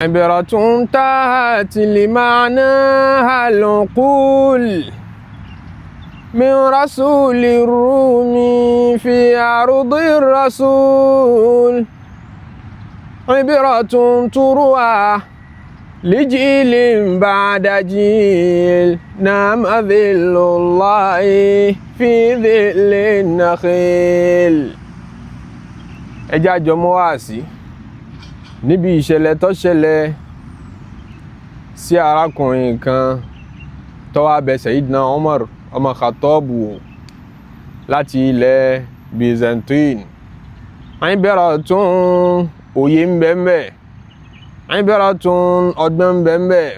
عبرة انتهت لمعناها العقول من رسول الروم في عرض الرسول عبرة تروى لجيل بعد جيل نام ذل الله في ذل النخيل. ẹ jẹ́ a jọ mọ̀ wá sí níbi ìṣẹ̀lẹ̀ tó ṣẹlẹ̀ sí arákùnrin kan tó wá bẹ̀ Sayyidina Umar ọmọ Khattab láti ilẹ̀ Byzantine. Ibaratun òye ń bẹ ńbẹ̀, Ibaratun ọgbọ́n ń bẹ ńbẹ̀,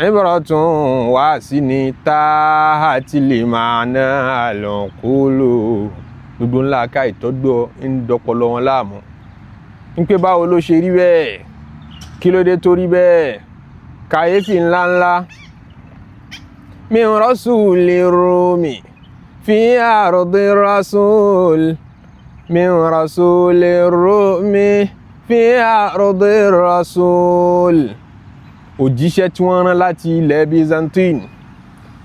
Ibaratun wáàsí ni tahati limana al-uqulu. Gbogbo ńlá ká ìtọ́gbọ́ ń dọpọlọ wọn láàmú ń pé báwo ló ṣe rí bẹ́ẹ̀, kí ló dé tó rí bẹ́ẹ̀, kàyéfì ńláńlá. min rasuli rumi fi ardi rasul, min rasuli rumi fi ardi rasul. Òjíṣẹ́ tí wọ́n rán láti ilẹ̀ Byzantine,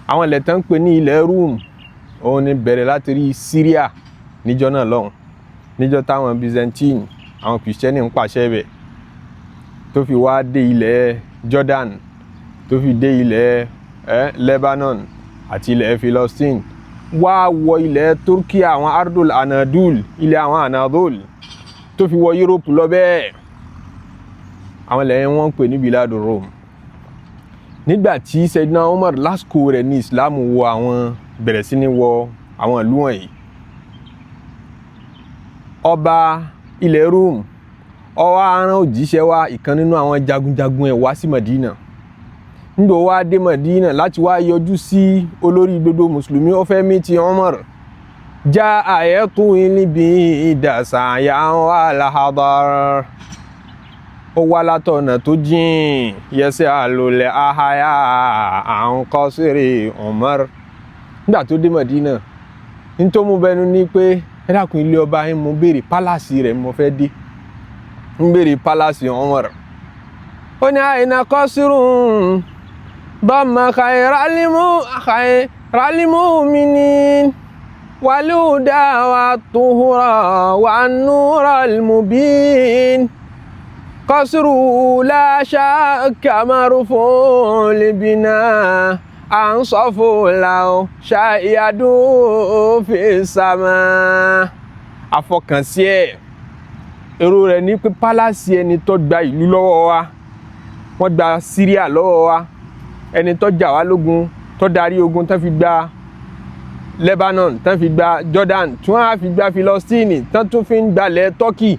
àwọn ilẹ̀ tán ń pè ní ilẹ̀ Rome, òun ni bẹ̀rẹ̀ láti rí Syria níjọ́ náà lọ́hùn, níjọ́ táwọn Byzantine àwọn Kìrìsìtẹ́nì ń pàṣẹ ibẹ̀, tó fi wá dé ilẹ̀ Jordan, tó fi dé ilẹ̀ Lebanon àti ilẹ̀ Philistine, wá wọ ilẹ̀ Turkey àwọn Ardul Anadul, ilẹ̀ àwọn Anadol, tó fi wọ Europe lọ bẹ́ẹ̀. Àwọn ilẹ̀ yẹn wọ́n ń pè ní Biladu Rome. Nígbà tí Sayyidina Umar lásìkò rẹ̀ ní Islam wọ àwọn bẹ̀rẹ̀ sí ní wọ àwọn ìlú wọ̀nyí, ọba ilẹ̀ Rome ó wá rán òjíṣẹ́ wá, ìkan nínú àwọn jagunjagun ẹ̀ wá sí Madina. Nígbà ó wá dé Madina láti wá yọjú sí olórí gbogbo mùsùlùmí, ó fẹ́ mí ti Umar. já àyẹ́tù níbi ìdàsàyà wà láhàdàr, ó wá látọ̀nà tó jìn, yẹsẹ̀ àlòlẹ̀ àhàyà àwọn kọ́sìrì Umar. Nígbà tó dé Madina, ní tó mú bẹnu ní pé ẹ dákun ilé ọba yín mo béèrè pálásì rẹ̀ mo fẹ́ dé, ń béèrè pálásì Umar. Ó ní àìnà kọ́sìrùn bọ́mọ khairalimu minin wàlúùdá wa tuhura wa núra mubin kọ́sìrù la shakka marufun libina ansofu lao ṣáyàdú fi sàmà. Àfọkànsí ẹ̀, èrò rẹ̀ ní pé pálásì ẹni tó gba ìlú lọ́wọ́ wa, wọ́n gba Syria lọ́wọ́ wa, ẹni tó jà wá lógun, tó darí ogun tán fi gba Lebanon, tán fi gba Jordan, tí wọ́n á fi gba Philistine, tán tún fi ń gbalẹ̀ Turkey.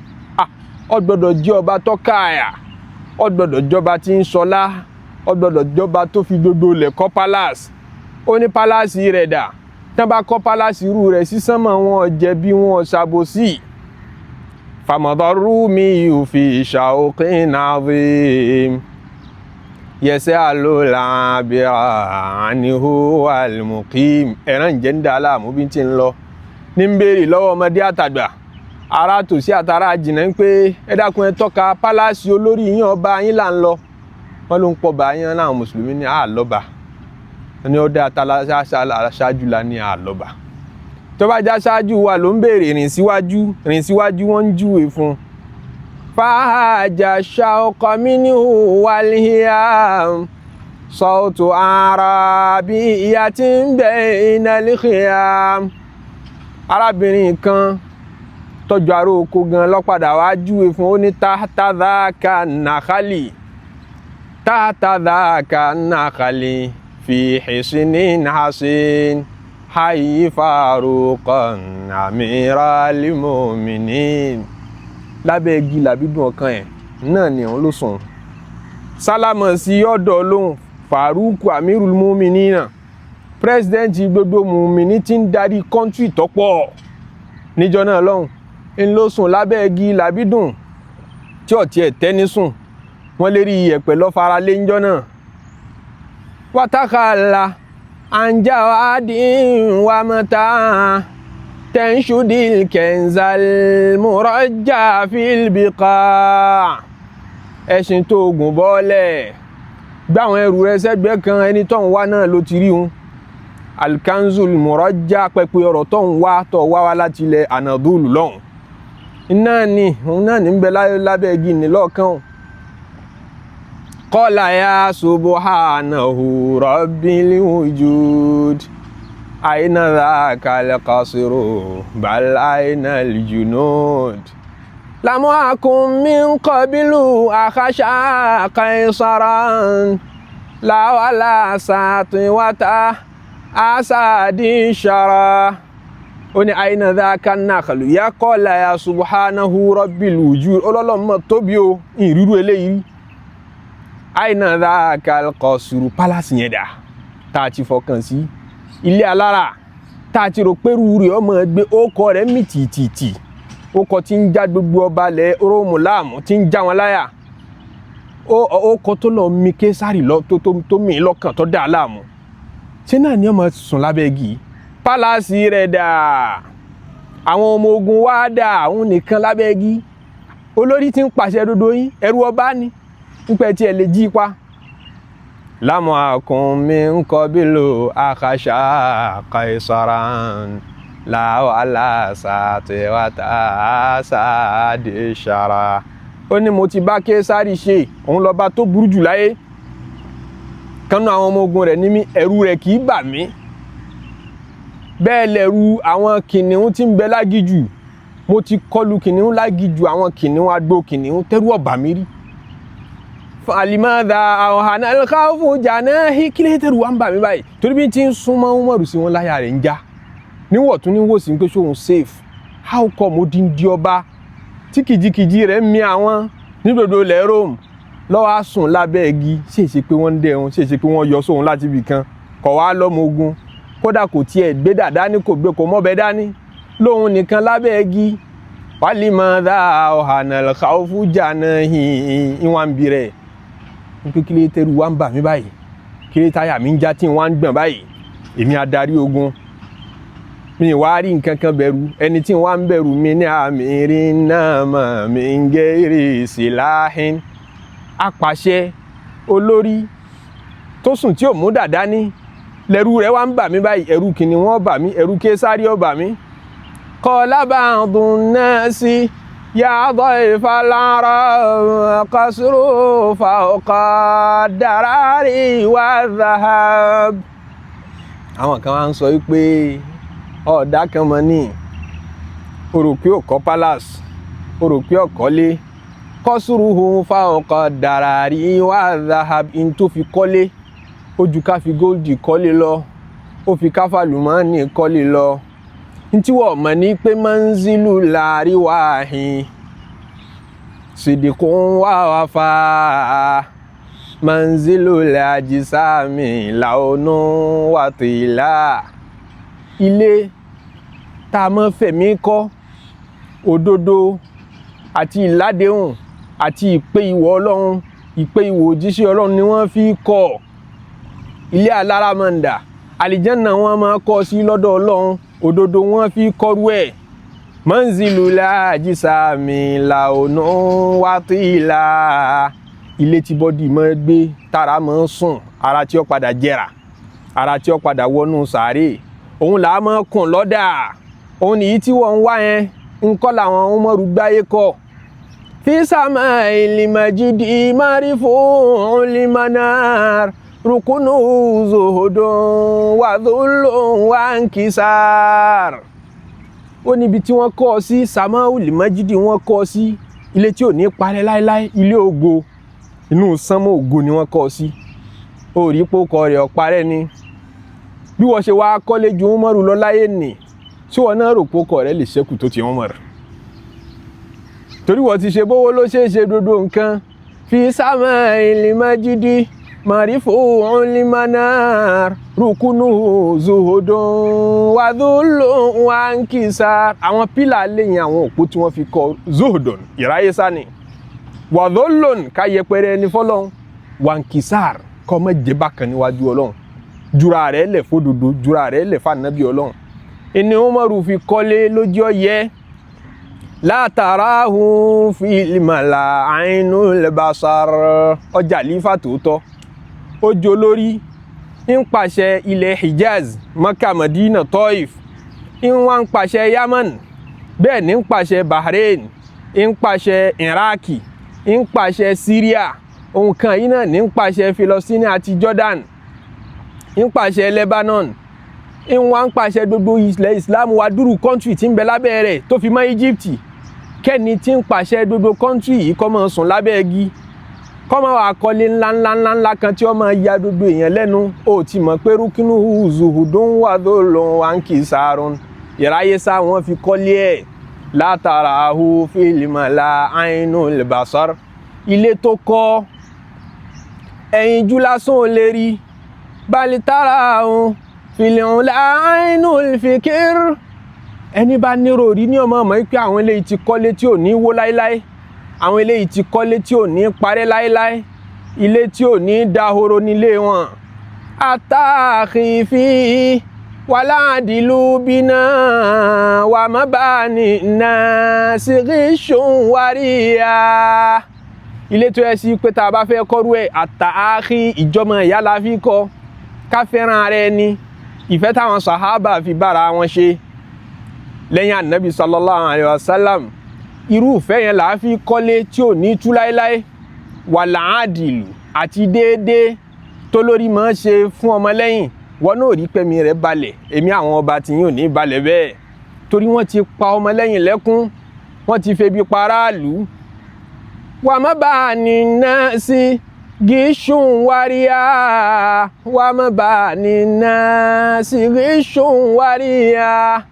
Ó gbọ́dọ̀ jẹ́ ọba tó káàyà, ó gbọ́dọ̀ jọba tí ń ṣọlá, ó gbọ́dọ̀ jọba tó fi gbogbo ilẹ̀ kọ́ palace. Ó ní palace rẹ̀ dà, tán bá kọ́ palace irú rẹ̀ sí sánmọ̀, wọn jẹ̀bi wọn ṣàbòsí. Famadarru mi fi shauqin azim yasalu labira anhu almuqim. Ẹ̀ràn jẹ́ ń dá aláàmú bí ti ń lọ ní ń béèrè lọ́wọ́ ọmọdé àtàgbà, ará tòsí àtàrà jìnnà ń pé ẹ dákun ẹ tọ́ka palace olórí yín ọba yín là ń lọ. Wọ́n ló ń pọ̀ bá yín láwọn mùsùlùmí ní àlọ́ba, ní ó dá aṣáájú la ní àlọ́ba. Tó bá já ṣáájú wa ló ń béèrè rìn síwájú wọ́n ń júwe fún. fàájà ṣàọkọ minhu wàlíhíà sọ́ọ̀tù àràbí ìyá tí ń bẹ iná líhìá. Arábìnrin kan tọ́jú ará oko gan lọ́padà wá júwe fún, ó ní tàhtàdáka nàkálì, tàhtàdáka nàkálì fi hisnin hasin hayi faruqan amiral mu'minin. Lábẹ́ igi làbídùn ọkàn ẹ̀ náà ni òun ló sùn. Sálámọ̀ sí ọ̀dọ̀ lóhùn Faruku amirul mu'minin, pírẹsidẹ́ǹtì gbogbo mùmíní tí ń darí kọ́ńtírì tọ́pọ̀ níjọ́ náà lọ́hùn, ń ló sùn lábẹ́ igi làbídùn tí ọ̀tí ẹ̀ tẹ́ni sùn. Wọ́n lérí iyẹ̀pẹ̀ lọ́ fara lé níjọ́ náà. Wàtàkàlà àǹjà àdín wà mọ́ta tẹ́ńṣúdìl kẹ́ńzàl mùrọ̀jà fìlbìkà. ẹṣin tó gùn bọ́ọ̀lẹ̀ gbá àwọn ẹrù rẹ sẹ́gbẹ́ kan ẹni tó ń wá náà ló ti rí un alkanzul murajja pẹpẹ ọ̀rọ̀ tó ń wá láti ilẹ̀ Anadolu lọ́hùn iná ni òun náà ní ń bẹ lábẹ́ igi ní lọ́ọ̀kan qala ya subhanahu rabbil wujud aina dhaka al-qasru bal aina al-junud lam akun min qablu akhasha qaysaran la wala satwata asadi shara oni aina dhaka an-nakhlu ya qala ya subhanahu rabbil wujud ololomo tóbi o iriru eléyìí aina dhaka al-qasru palace yẹn dà tá ti fọkàn sí ilé alára tá ti rò pé rúurú ọmọ gbé ókọ rẹ̀ mì tìtìtì ókọ tí ń já gbogbo ọba lẹ̀ Róòmù láàmú tí ń já wọn láyà ókọ tó lọ mi Késárì lọ tó mì lọ́kàn tó dá láàmú ṣé náà ni ọmọ sùn lábẹ́ igi pálásì rẹ̀ dà àwọn ọmọ ogun wá dà òun nìkan lábẹ́ igi olórí tí ń pàṣẹ dodo yín ẹrú ọba ni ń pẹ́ tí ẹ lè jí pa lam akun min qablu akhasha qaysaran la wala satwata asadi shara ó ní mo ti bá Késárì ṣe òun lọ́ba tó burú jù láyé kánú àwọn ọmọ ogun rẹ̀ ní mi ẹ̀rù rẹ̀ kì í bà mí bẹ́ẹ̀ lẹ̀rù àwọn kìnìún tí ń bẹ lágìjù mo ti kọlù kìnìún lágìjù àwọn kìnìún agbó kìnìún tẹ́rù ọ̀bà mi rí alimada awhana alkhawfu janahi kílé tẹ́rù wá ń bà mí báyìí torí bí tí ń súnmọ́ Umaru sí wọn láyà rẹ̀ ń já níwọ̀ tún ní wò sí pé ṣóhun safe how come ó dín dí ọba tí kìjikìji rẹ̀ mi àwọn nídòdó ilẹ̀ Rome lọ́wọ́ á sùn lábẹ́ igi ṣèṣe pé wọ́n ń dẹ̀ wọn ṣèṣe pé wọ́n yọ sóhun láti ibì kan kọ̀ wá lọ́mọ ogun kódà kò tiẹ̀ gbé dàdá ní kò gbé kò mọ́bẹ dání lóhun nìkan lábẹ́ igi walimada awhana alkhawfu janahi ìwọ̀n bí rẹ̀ pé kílé tẹ́rù wá ń bà mí báyìí kílé táyà mi ń já tí wọ́n ń gbọ̀n báyìí èmi adarí ogun mi wá rí nǹkan kan bẹ̀rù ẹni tí wọ́n ń bẹ̀rù mi ní àmìrí náà mọ̀ mi ń gẹ́rì síláhìn apàṣẹ olórí tó sùn tí ò mú dàdá ní lẹ́rù rẹ̀ wá ń bà mí báyìí ẹ̀rù kìnìún wọ́n bà mí ẹ̀rù Késárì ó bà mí qala ba'dun nasi ya dayfal arab qasru fawqa darari wa dhahab àwọn kan wá ń sọ wípé ọ̀dà kan mọ̀ ní òròpé ọ̀kọ́ palace òròpé ọ̀kọ́lé qasruhu fawqa darari wa dhahab in tó fi kọ́lé ó ju ká fi góòlì kọ́lé lọ ó fi káfàlùmọ́ọ́nì kọ́lé lọ ntí wọ́n mọ̀ ní pé manzilu láàrí wáhìn sidikun wà wá fa manzilu làjísàmì làónú wàtìlá ilé tá a mọ́ fẹ̀mí kọ́ òdodo àti ìládéhùn àti ìpè ìwọ Ọlọ́run ìpè ìwò òjíṣẹ́ Ọlọ́run ni wọ́n fi kọ́ ilé aláramọ̀ǹdà àlìjánà wọn máa kọ́ sí lọ́dọ̀ Ọlọ́run òdodo wọn fi kọ́rú ẹ̀ manzilu làjísàmì làónú wàtìlá ilé tí bọ́dì mọ́ gbé tára mọ́ sùn ara tí ó padà jẹrà ara tí ó padà wọnú sàárè òun là á mọ́ kùn lọ́dà òun nìyí tí wọ́n ń wá yẹn ń kọ́ làwọn Umaru gbáyé kọ́ fi sama ilimajidi marifu limanar rukunu zuhudun wa dhulun wa nkisar ó níbi tí wọ́n kọ́ sí sama ilimajidi wọ́n kọ́ sí ilé tí ò ní parẹ́ láíláí ilé ògo inú sánmọ̀ ògo ni wọ́n kọ́ sí ó rí pókọ rẹ̀ ọ̀parẹ́ ni bí wọ́n ṣe wá kọ́lé ju Umaru lọ láyé nì tí wọ́n náà rò pókọ rẹ̀ lè ṣẹ́kù tó ti Umaru torí wọ́n ti ṣe bówó ló ṣe é ṣe dodo nǹkan fi sama ilimajidi marifu limanar rukunu zuhudun wa dhulun wa nkisar àwọn pílà lẹ́yìn àwọn òpó tí wọ́n fi kọ́ zuhudun ìráyésá ni wa dhulun ká yẹpẹrẹ ní fọ́lọ́run wa nkisar kọ́ mọ́ jẹ́ bákan níwájú Ọlọ́run jura rẹ̀ lẹ̀ fódodo jura rẹ̀ lẹ̀ fànábì Ọlọ́run ẹni Umaru fi kọ́lé lójú ọyẹ́ la tarahu fil mala ainul basar. Ọjà lífà tòótọ́ ó jẹ́ olórí ń pàṣẹ ilẹ̀ Hijaz, Makkah, Madina, Taif, ń wá ń pàṣẹ Yaman, bẹ́ẹ̀ ní ń pàṣẹ Bahrain, ń pàṣẹ Iraki, ń pàṣẹ Syria, ohun kan yìí náà ní ń pàṣẹ Palestine àti Jordan, ń pàṣẹ Lebanon, ń wá ń pàṣẹ gbogbo ilẹ̀ Islam wa dúró kọ́ńtì tí ń bẹ lábẹ́ rẹ̀ tó fi mọ́ Egypt. Kẹ́ni tí ń pàṣẹ gbogbo kọ́ńtì yìí kó máa sùn lábẹ́ igi, kó máa wà kọ́lé ńláńláńlá kan tí ó máa ya gbogbo èèyàn lẹ́nu. Ó ti mọ̀ pé rúkínú zuhudun wà dhulun wa inkisarun, ìráyé sá wọn fi kọ́lé ẹ̀. La tarahu fil mala ainul basar. Ilé tó kọ́ ẹ̀yìn jú lásán ò lè rí. Bal tarahu fil ula ainul fikir. Ẹni bá nírò rí ní ọmọ mọ̀ pé àwọn eléyìí ti kọ́lé tí ò ní wó láíláí, àwọn eléyìí ti kọ́lé tí ò ní parẹ́ láíláí, ilé tí ò ní dahoro nílé wọn. Àtàkìfì wàládìlú bínà wà má bá ní náà síríṣùn wáríyá. Ilé tó yẹ sí pé tá a bá fẹ́ kọ́rú ẹ̀, àtàkì ìjọmọ ìyá la fi kọ́, ká fẹ́ràn ara ẹni, ìfẹ́ táwọn sàhábà fi bára wọn ṣe lẹ́yìn ànábì sallallahu alayhi wa sallam. Irú ìfẹ́ yẹn là á fi kọ́lé tí ò ní tú láíláí. Wàlàádìlù àti déédéé tó lórí máa ń ṣe fún ọmọlẹ́yìn. Wọ́n náà rí pẹ̀mí rẹ̀ balẹ̀, èmi àwọn ọba tí yín ò ní balẹ̀ bẹ́ẹ̀, torí wọ́n ti pa ọmọlẹ́yìn lẹ́kún, wọ́n ti febi paráàlú. Wà má bá ní náà sí gíṣùn wáríyá, wà má bá ní náà sí gíṣùn wáríyá.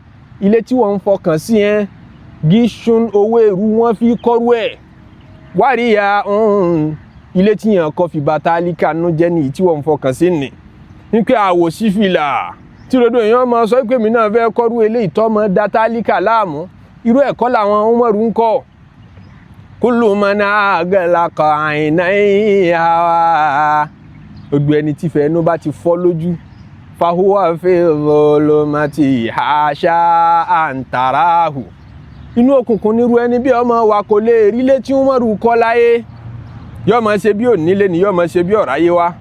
Ilé tí wọ́n ń fọkàn sí yẹn, gíṣùn owó èrú wọ́n fi kọ́rú ẹ̀. Wáríyá ilé tí yẹn kọ́ fi bàtálíkà nú jẹ́ ní tí wọ́n ń fọkàn sí ni. Ní pé àwò sí fìlà tí rodo èèyàn máa sọ pé mi náà fẹ́ kọ́rú eléyìí tó mọ́ dátálíkà láàmú. Irú ẹ̀kọ́ làwọn Umaru ń kọ́. Kullu man aghlaqa aynayhi hawa. Gbogbo ẹni tí fẹ́ inú bá ti fọ́ lójú, fahuwa fi dhulumati hasha an tarahu. Inú òkùnkùn nírú ẹni bí ọmọ wa kò lè rí lé tí Umaru kọ́ láyé. Yóò máa ṣe bí onílé ni, yóò máa ṣe bí ọ̀ráyé wá,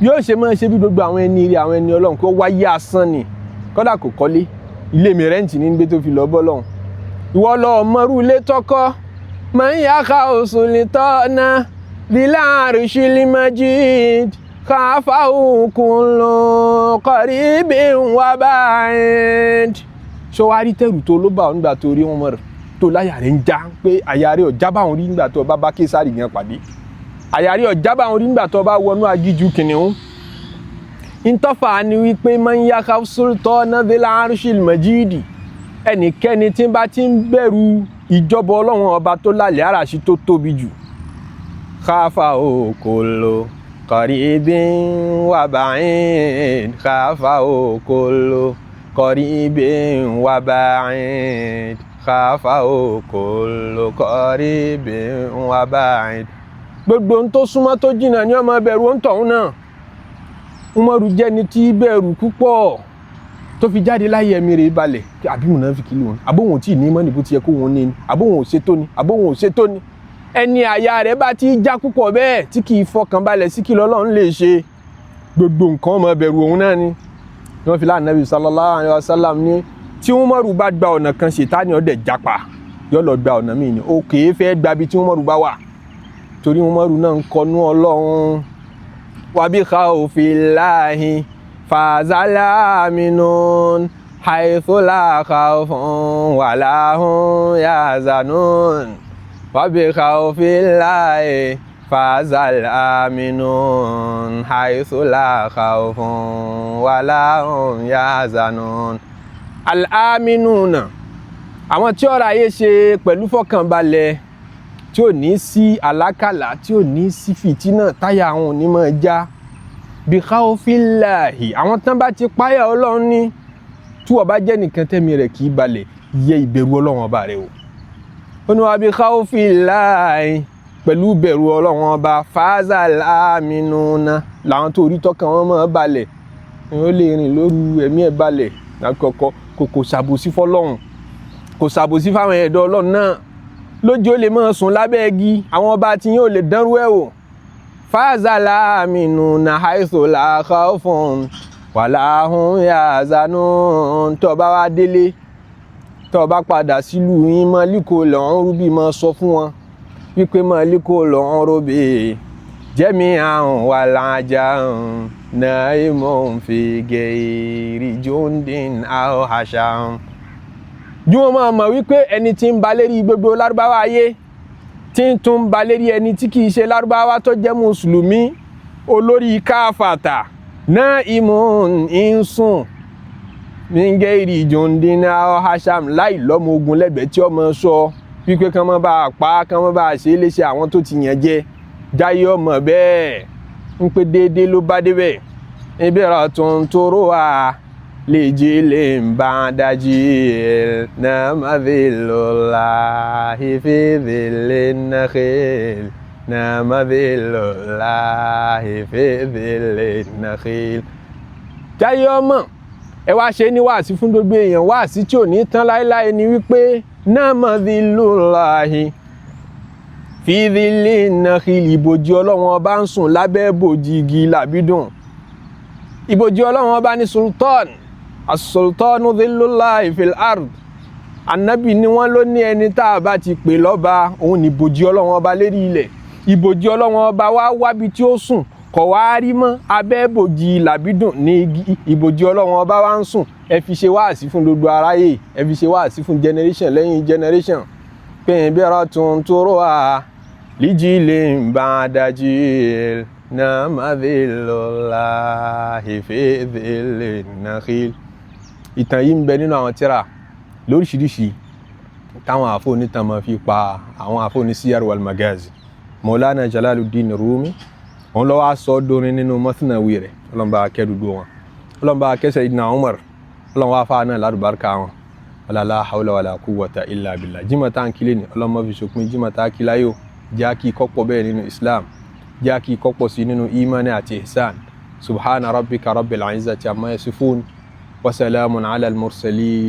yóò ṣe máa ṣe bí gbogbo àwọn ẹni rí, àwọn ẹni Ọlọ́run kó wáyé asán ni. Kódà kò kọ́lé, ilé mi rẹ́ǹtì ní gbé tó fi lọ bọ́ lọ́hùn. Ìwọ lọ mọ́rú ilé tọ́kọ́. Man yakhau sultana dhil arshil majid, khafahu kullu qaribin wa ba'id. Ṣó wá rí tẹ̀rù tó ló bá ọ nígbà tó rí wọn mọ̀ rẹ̀ tó láyà rẹ̀ ń já pé àyà rẹ̀ ọ̀já bá wọn rí nígbà tó bá Késárì yẹn pàdé, àyà rẹ̀ ọ̀já bá wọn rí nígbà tó bá wọnú agíjú kìnìún. Ìtọ́fà ni wípé man yakhau sultana dhil arshil majid, ẹnikẹ́ni tí bá ti ń bẹ̀rù ìjọba Ọlọ́run ọba tó lálẹ́ àràṣí tó tóbi jù, khafahu kullu qaribin wa ba'id, khafahu kullu qaribin wa ba'id, khafahu kullu qaribin wa ba'id. Gbogbo ohun tó súnmọ́ tó jìnnà ni ó máa bẹ̀rù ohun tọ̀hún náà. Umaru jẹ́ ni tí bẹ̀rù púpọ̀ tó fi jáde láyé ẹ̀mí rẹ̀ balẹ̀. Àbí mùnáfíkí lòun, àbóhùn tí ní mọ́ níbo ti yẹ kó wọn ní ni, àbóhùn ò ṣètò ni, àbóhùn ò ṣètò ni. Ẹni àyà rẹ̀ bá ti já púpọ̀ bẹ́ẹ̀ tí kì í fọkàn balẹ̀ sí kí l'Ọlọ́run lè ṣe, gbogbo nǹkan ó máa bẹ̀rù òun náà ni. Wọ́n fi láàrín Nabi sallallahu alaihi wasallam ní tí Umaru bá gba ọ̀nà kan, Ṣètánì ó dẹ̀ jápa, yóò lọ gba ọ̀nà míì ni. Ó kèé fẹ́ gba bí tí Umaru bá wà, torí Umaru náà ń kọnú Ọlọ́run. Wa bi khawfillahi fazala minun haythu la khawfun wala hum yahzanun. Wa bi khawfillahi fazala minun haythu la khawfun wala hum yahzanun. Al-aminuna, àwọn tí ọ̀rọ̀ ayé ṣe pẹ̀lú fọkànbalẹ̀, tí ò ní sí àlákàlà, tí ò ní sí fìtínà, táyà àwọn onímọ̀ já. Bi khawfillahi, àwọn tán bá ti páyà Ọlọ́run ní. Tí wọ́n bá jẹ́ nìkan tẹ́mi rẹ̀ kì í balẹ̀, yẹ ìbẹ̀rù Ọlọ́run ọba rẹ̀ wò. Ó ní wa bi khawfillahi, pẹ̀lú bẹ̀rù Ọlọ́run ọba, fazal aminuna, làwọn tó rí tọ́kàn wọn máa balẹ̀. Ó lè rìn lóru ẹ̀mí ẹ̀ balẹ̀ lákọ̀ọ́kọ́, kò ṣàbòsí fọ́lọ́run, kò ṣàbòsí fáwọn ẹ̀dọ́ Ọlọ́run náà. lójú ó lè máa sùn lábẹ́ igi àwọn ọba tí yóò lè dánrú ẹ̀ wò. fazala minuna haithu la khawfun wala hum yazanun. tó bá wá délé tó bá padà sílùú yín Maliko al-Urubi máa sọ fún wọn wípé Maliko al-Urubi jami'an wal-ajam naimun fi ghairi jundin aw hasham. jú wọn máa mọ̀ wípé ẹni tí ń ba lérí gbogbo lárúbáwá ayé tí ń tún ba lérí ẹni tí kìí ṣe lárúbáwá tó jẹ́ mùsùlùmí olórí káfàtà naimun ń sùn min ghairi jundin aw hasham láì lọ́mọ ogun lẹ́gbẹ̀ẹ́ tí ọmọ sọ wípé kán mọ́ bá a pa kán mọ́ bá a ṣe é léṣe àwọn tó ti yàn jẹ jáyé ọmọ bẹ́ẹ̀ ń pé déédéé ló bá débẹ̀. ibratun turuha li jilin ba'da jil nama dhillullahi fi dhillin nakhil nama dhillullahi fi dhillin nakhil. jáyé ọmọ ẹ wá ṣe ní wáàsí fún gbogbo èèyàn, wáàsí tí ò ní tán láéláé ni wípé nama dhillullahi fi dhillin nakhil. ìbòjì Ọlọ́run ọba ń sùn lábẹ́ ìbòjì igi làbídùn. ìbòjì Ọlọ́run ọba ní sultan as-sultanu dhillullahi fil ard. Ànábì ni wọ́n ló ní ẹni tá a bá ti pè lọ́ba òun ní ìbòjì Ọlọ́run ọba lérí ilẹ̀. ìbòjì Ọlọ́run ọba wá wábi tí ó sùn kọ̀ wá rí mọ́ abẹ́ ìbòjì làbídùn ní ìbòjì Ọlọ́run ọba wá ń sùn. ẹ fi ṣe wáàsí fún gbogbo aráyé, ẹ fi ṣe wáàsí fún generation lẹ́yìn generation. pé ibratun turuha li jilin ba'da jil nama dhillullahi fi dhillin nakhil. ìtàn yìí ń bẹ nínú àwọn tírà lóríṣiríṣi táwọn àfọ onítàn máa fi pa àwọn àfọ ní siyar wal magazi. Maulana Jalaluddin Rumi òun ló wá sọ dórin nínú Masnawi rẹ̀. Ọlọ́run bá kẹ́ dúdú wọn, Ọlọ́run bá kẹ́ Sayyidina Umar, Ọlọ́run wá fáwọn náà lárúbárkà wọn. la hawla wala quwwata illa billah. jímọ̀ tá ń kílé ni Ọlọ́run má fi ṣòpin jímọ̀ tá kí láyò. jẹ́ kí kọ́pọ̀ bẹ́ẹ̀ nínú Islam, jẹ́ kí kọ́pọ̀ sí nínú imani àti ihsan. subhana rabbika rabbil izzati amma yasifun wa salamun ala al-mursalin.